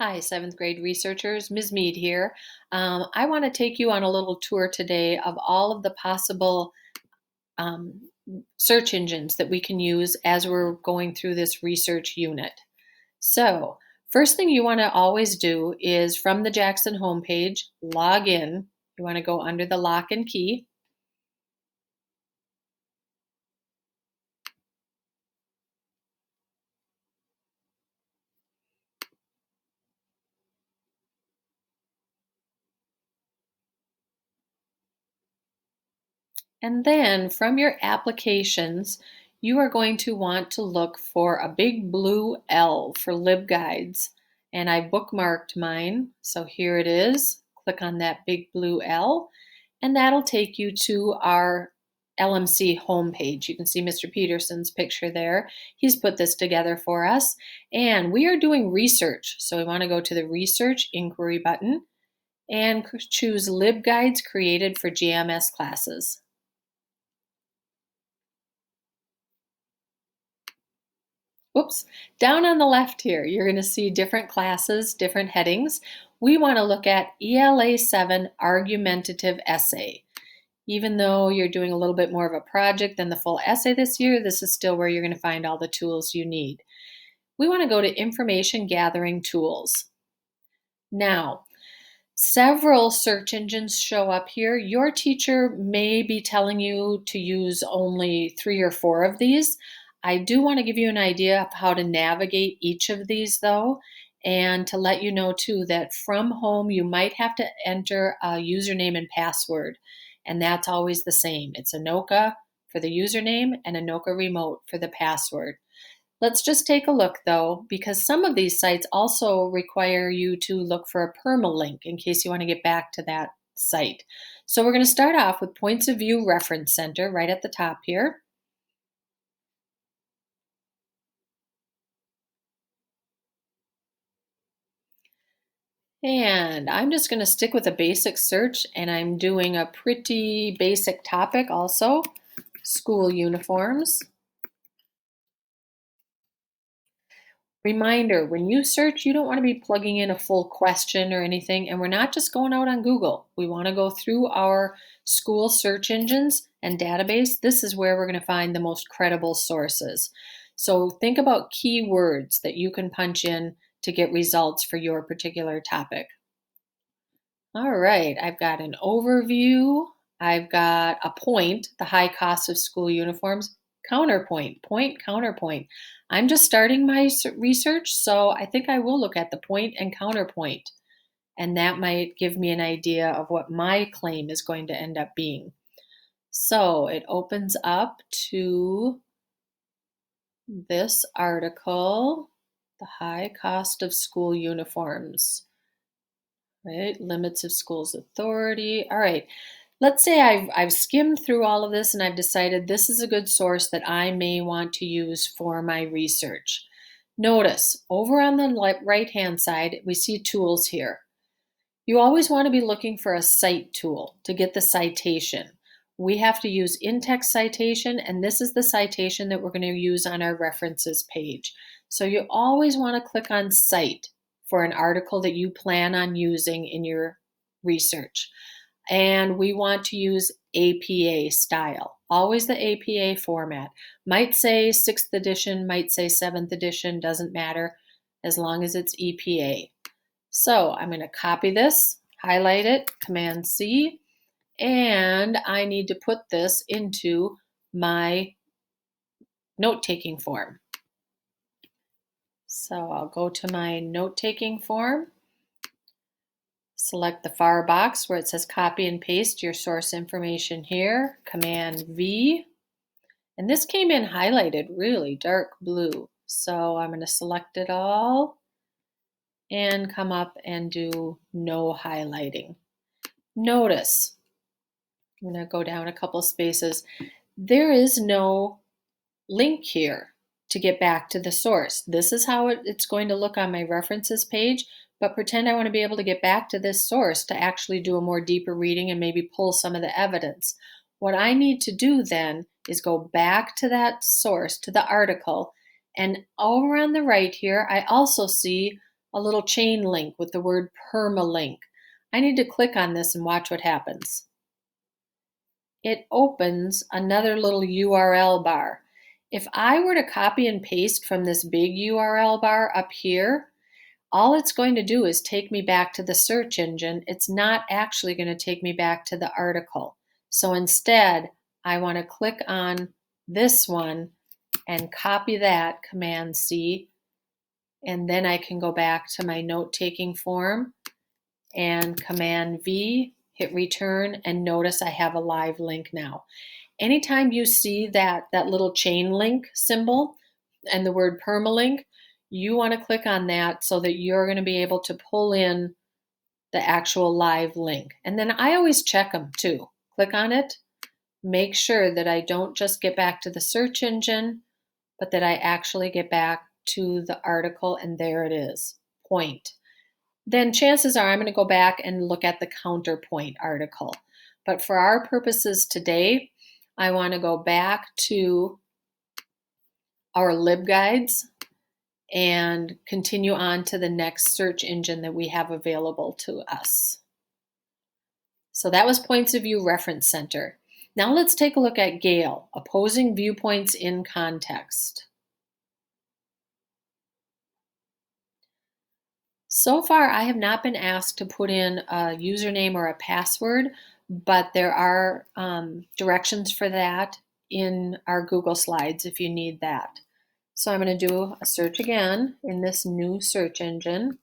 Hi, seventh grade researchers. Ms. Mead here. I want to take you on a little tour today of all of the possible um, search engines that we can use as we're going through this research unit. So, first thing you want to always do is from the Jackson homepage, log in. You want to go under the lock and key. And then from your applications, you are going to want to look for a big blue L for LibGuides. And I bookmarked mine, so here it is. Click on that big blue L, and that'll take you to our LMC homepage. You can see Mr. Peterson's picture there. He's put this together for us. And we are doing research, so we want to go to the Research Inquiry button and choose LibGuides created for GMS classes. Whoops, down on the left here, you're going to see different classes, different headings. We want to look at ELA 7 Argumentative Essay. Even though you're doing a little bit more of a project than the full essay this year, this is still where you're going to find all the tools you need. We want to go to Information Gathering Tools. Now, several search engines show up here. Your teacher may be telling you to use only 3 or 4 of these. I do want to give you an idea of how to navigate each of these though, and to let you know too that from home you might have to enter a username and password, and that's always the same. It's Anoka for the username and Anoka Remote for the password. Let's just take a look though, because some of these sites also require you to look for a permalink in case you want to get back to that site. So we're going to start off with Points of View Reference Center right at the top here. And I'm just going to stick with a basic search, and I'm doing a pretty basic topic also, school uniforms. Reminder, when you search, you don't want to be plugging in a full question or anything, and we're not just going out on Google. We want to go through our school search engines and database. This is where we're going to find the most credible sources. So think about keywords that you can punch in to get results for your particular topic. All right, I've got an overview. I've got a point, the high cost of school uniforms, counterpoint, point, counterpoint. I'm just starting my research, so I think I will look at the point and counterpoint, and that might give me an idea of what my claim is going to end up being. So it opens up to this article, the high cost of school uniforms. Right, limits of schools' authority. All right, let's say I've skimmed through all of this and I've decided this is a good source that I may want to use for my research. Notice over on the right-hand side, we see tools here. You always want to be looking for a cite tool to get the citation. We have to use in-text citation, and this is the citation that we're going to use on our references page. So you always want to click on Cite for an article that you plan on using in your research. And we want to use APA style, always the APA format. Might say 6th edition, might say 7th edition, doesn't matter as long as it's EPA. So I'm going to copy this, highlight it, Command C, and I need to put this into my note-taking form. So I'll go to my note-taking form, select the far box where it says copy and paste your source information here, Command V, and this came in highlighted really dark blue. So I'm going to select it all and come up and do no highlighting. Notice, I'm going to go down a couple spaces, there is no link here to get back to the source. This is how it's going to look on my references page, but pretend I want to be able to get back to this source to actually do a more deeper reading and maybe pull some of the evidence. What I need to do then is go back to that source, to the article, and over on the right here, I also see a little chain link with the word permalink. I need to click on this and watch what happens. It opens another little URL bar. If I were to copy and paste from this big URL bar up here, all it's going to do is take me back to the search engine. It's not actually going to take me back to the article. So instead, I want to click on this one and copy that, Command C, and then I can go back to my note-taking form and Command V, hit return, and notice I have a live link now. Anytime you see that little chain link symbol and the word permalink, you want to click on that so that you're going to be able to pull in the actual live link. And then I always check them too. Click on it, make sure that I don't just get back to the search engine, but that I actually get back to the article, and there it is, point. Then chances are I'm going to go back and look at the counterpoint article. But for our purposes today, I want to go back to our LibGuides and continue on to the next search engine that we have available to us. So that was Points of View Reference Center. Now let's take a look at Gale, Opposing Viewpoints in Context. So far, I have not been asked to put in a username or a password, but there are directions for that in our Google Slides if you need that. So I'm going to do a search again in this new search engine,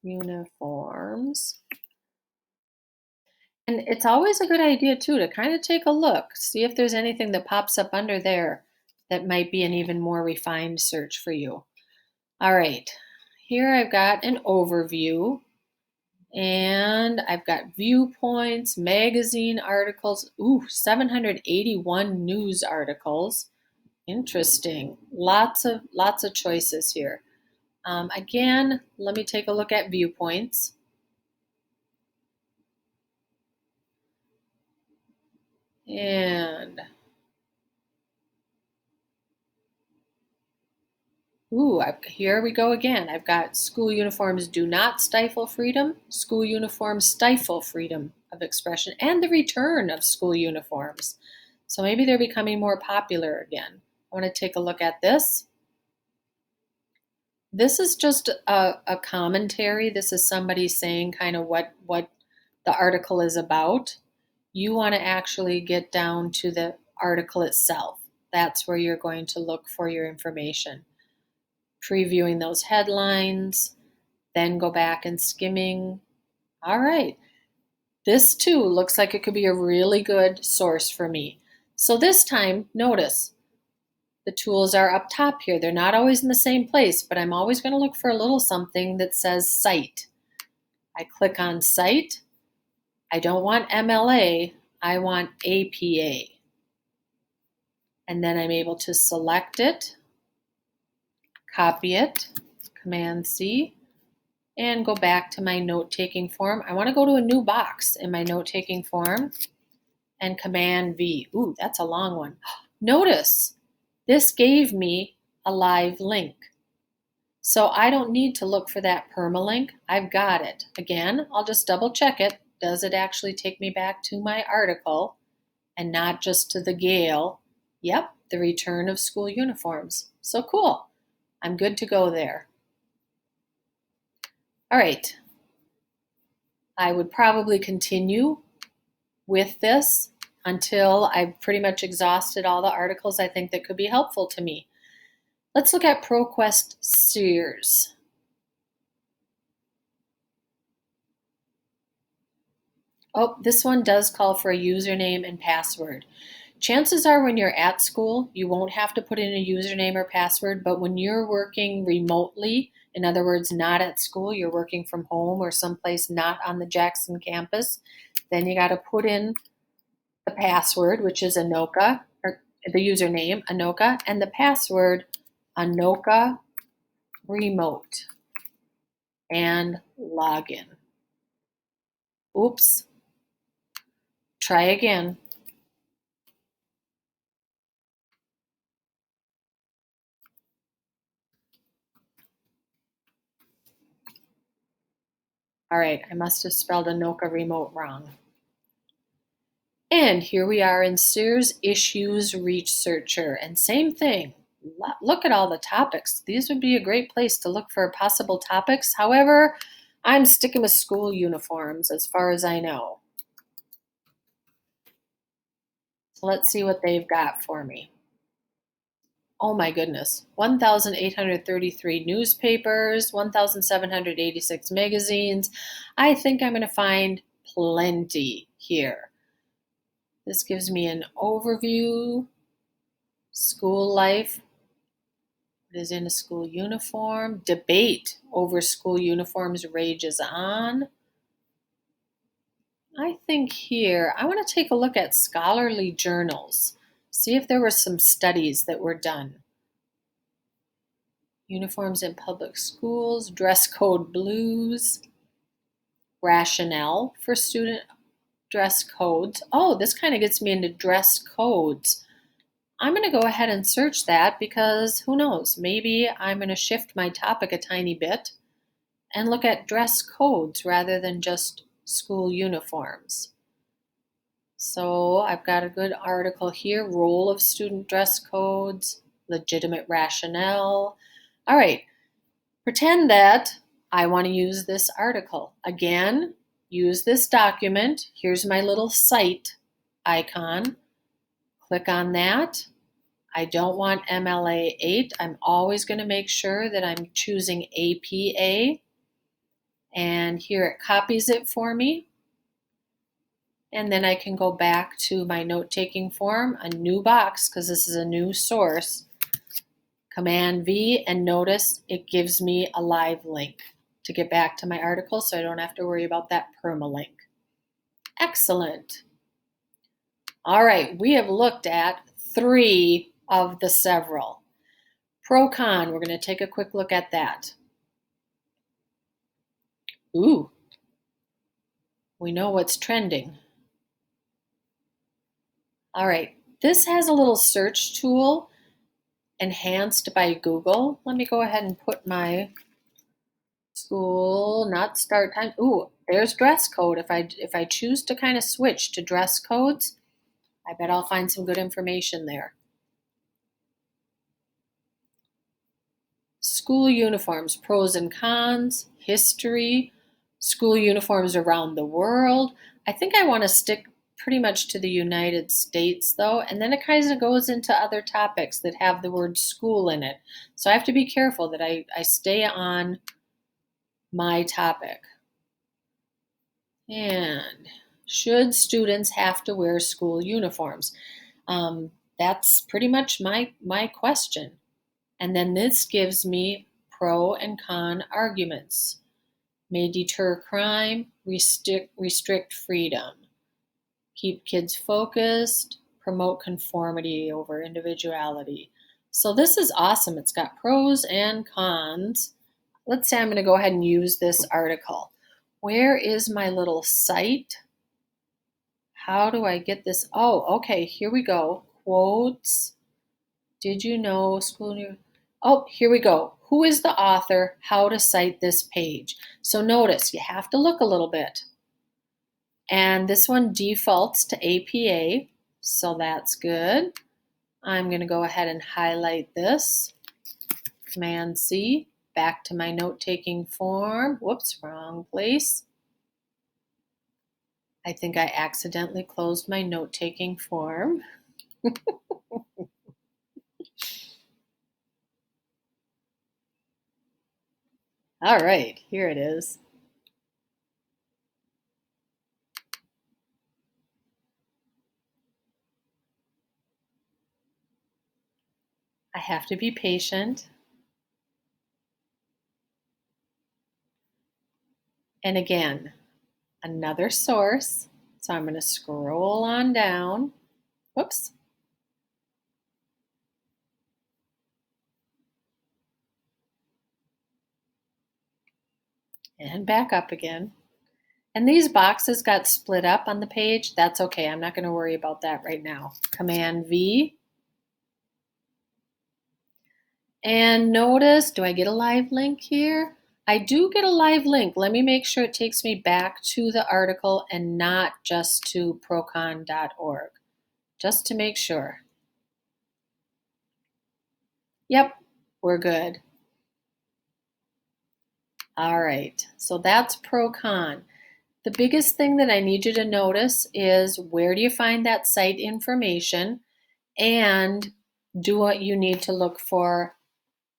uniforms. And it's always a good idea too to kind of take a look, see if there's anything that pops up under there that might be an even more refined search for you. All right, here I've got an overview. And I've got viewpoints, magazine articles. Ooh, 781 news articles. Interesting. Lots of choices here. Again, let me take a look at viewpoints. And ooh, here we go again. I've got school uniforms do not stifle freedom, school uniforms stifle freedom of expression, and the return of school uniforms. So maybe they're becoming more popular again. I want to take a look at this. This is just a commentary. This is somebody saying kind of what the article is about. You want to actually get down to the article itself. That's where you're going to look for your information. Previewing those headlines, then go back and skimming. All right. This too looks like it could be a really good source for me. So this time, notice the tools are up top here. They're not always in the same place, but I'm always going to look for a little something that says cite. I click on cite. I don't want MLA, I want APA. And then I'm able to select it, copy it, Command C, and go back to my note-taking form. I want to go to a new box in my note-taking form and Command V. Ooh, that's a long one. Notice this gave me a live link. So I don't need to look for that permalink. I've got it. Again, I'll just double check it. Does it actually take me back to my article and not just to the Gale? Yep, the return of school uniforms. So cool. I'm good to go there. All right. I would probably continue with this until I've pretty much exhausted all the articles I think that could be helpful to me. Let's look at ProQuest Sears. Oh, this one does call for a username and password. Chances are when you're at school, you won't have to put in a username or password, but when you're working remotely, in other words, not at school, you're working from home or someplace not on the Jackson campus, then you got to put in the password, which is Anoka, or the username, Anoka, and the password, Anoka Remote, and login. Oops. Try again. All right, I must have spelled Anoka remote wrong. And here we are in Sears Issues Researcher, and same thing. Look at all the topics. These would be a great place to look for possible topics. However, I'm sticking with school uniforms as far as I know. So let's see what they've got for me. Oh my goodness, 1,833 newspapers, 1,786 magazines. I think I'm going to find plenty here. This gives me an overview, school life, what is in a school uniform, debate over school uniforms rages on. I think here, I want to take a look at scholarly journals, see if there were some studies that were done. Uniforms in public schools, dress code blues, rationale for student dress codes. Oh, this kind of gets me into dress codes. I'm going to go ahead and search that because who knows, maybe I'm going to shift my topic a tiny bit and look at dress codes rather than just school uniforms. So I've got a good article here, role of student dress codes, legitimate rationale. All right, pretend that I want to use this article. Again, use this document. Here's my little cite icon. Click on that. I don't want MLA 8. I'm always going to make sure that I'm choosing APA. And here it copies it for me. And then I can go back to my note-taking form, a new box, because this is a new source. Command V, and notice it gives me a live link to get back to my article so I don't have to worry about that permalink. Excellent. All right, we have looked at 3 of the several. Pro-con, we're going to take a quick look at that. Ooh, we know what's trending. All right, this has a little search tool enhanced by Google. Let me go ahead and put my school, not start time. Ooh, there's dress code. If I choose to kind of switch to dress codes, I bet I'll find some good information there. School uniforms, pros and cons, history, school uniforms around the world. I think I want to stick pretty much to the United States though, and then it kind of goes into other topics that have the word school in it. So I have to be careful that I stay on my topic. And should students have to wear school uniforms? That's pretty much my question. And then this gives me pro and con arguments. May deter crime, restrict freedom, keep kids focused, promote conformity over individuality. So this is awesome. It's got pros and cons. Let's say I'm going to go ahead and use this article. Where is my little cite? How do I get this? Oh, okay, here we go. Quotes. Did you know school? Oh, here we go. Who is the author? How to cite this page. So notice you have to look a little bit. And this one defaults to APA, so that's good. I'm going to go ahead and highlight this. Command C, back to my note-taking form. Whoops, wrong place. I think I accidentally closed my note-taking form. All right, here it is. I have to be patient. And again, another source. So I'm going to scroll on down. Whoops. And back up again. And these boxes got split up on the page. That's okay. I'm not going to worry about that right now. Command V. And notice, do I get a live link here? I do get a live link. Let me make sure it takes me back to the article and not just to procon.org, just to make sure. Yep, we're good. All right, so that's pro-con. The biggest thing that I need you to notice is where do you find that site information, and do what you need to look for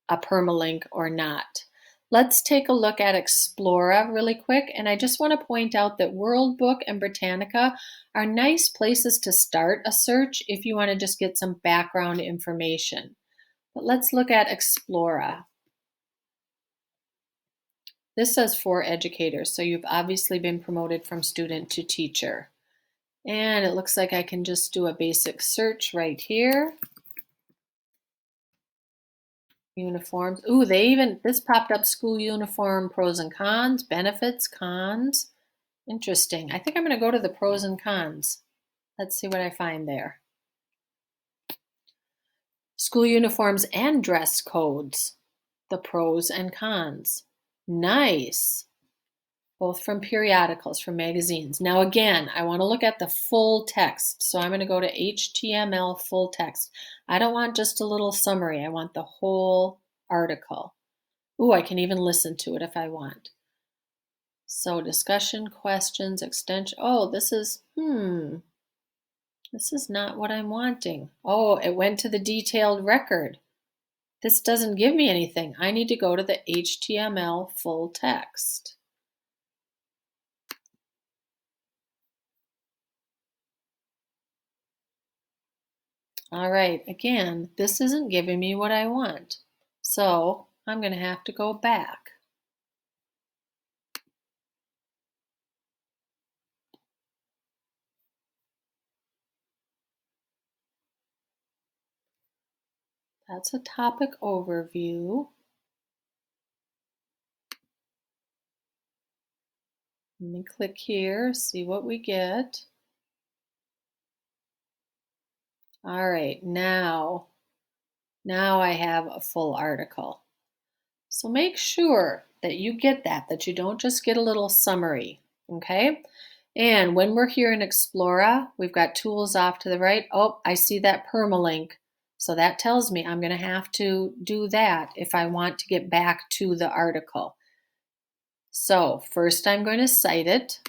a permalink or not. Let's take a look at Explora really quick, and I just want to point out that World Book and Britannica are nice places to start a search if you want to just get some background information. But let's look at Explora. This says for educators, so you've obviously been promoted from student to teacher. And it looks like I can just do a basic search right here. Uniforms. Ooh, this popped up: school uniform, pros and cons, benefits, cons. Interesting. I think I'm going to go to the pros and cons. Let's see what I find there. School uniforms and dress codes. The pros and cons. Nice. Both from periodicals, from magazines. Now again, I want to look at the full text. So I'm going to go to HTML full text. I don't want just a little summary. I want the whole article. Ooh, I can even listen to it if I want. So discussion, questions, extension. Oh, this is not what I'm wanting. Oh, it went to the detailed record. This doesn't give me anything. I need to go to the HTML full text. All right, again, this isn't giving me what I want. So I'm going to have to go back. That's a topic overview. Let me click here, see what we get. All right, now I have a full article. So make sure that you get that you don't just get a little summary, okay? And when we're here in Explora, we've got tools off to the right. Oh, I see that permalink. So that tells me I'm going to have to do that if I want to get back to the article. So first I'm going to cite it.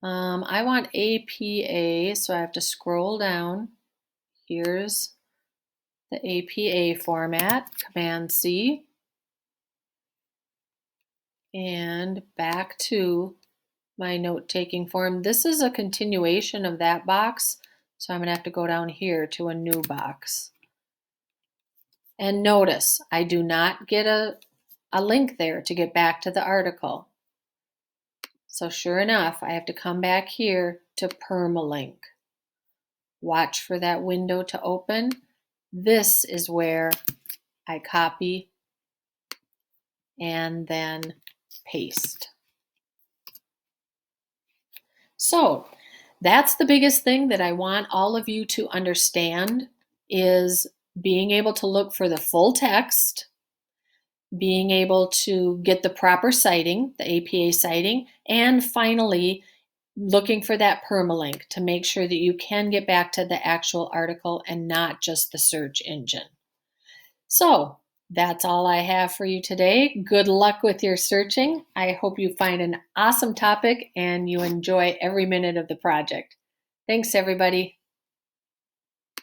I want APA, so I have to scroll down. Here's the APA format, Command C, and back to my note-taking form. This is a continuation of that box, so I'm going to have to go down here to a new box. And notice, I do not get a link there to get back to the article. So sure enough, I have to come back here to permalink. Watch for that window to open. This is where I copy and then paste. So that's the biggest thing that I want all of you to understand, is being able to look for the full text, being able to get the proper citing, the APA citing, and finally looking for that permalink to make sure that you can get back to the actual article and not just the search engine. So that's all I have for you today. Good luck with your searching. I hope you find an awesome topic and you enjoy every minute of the project. Thanks, everybody.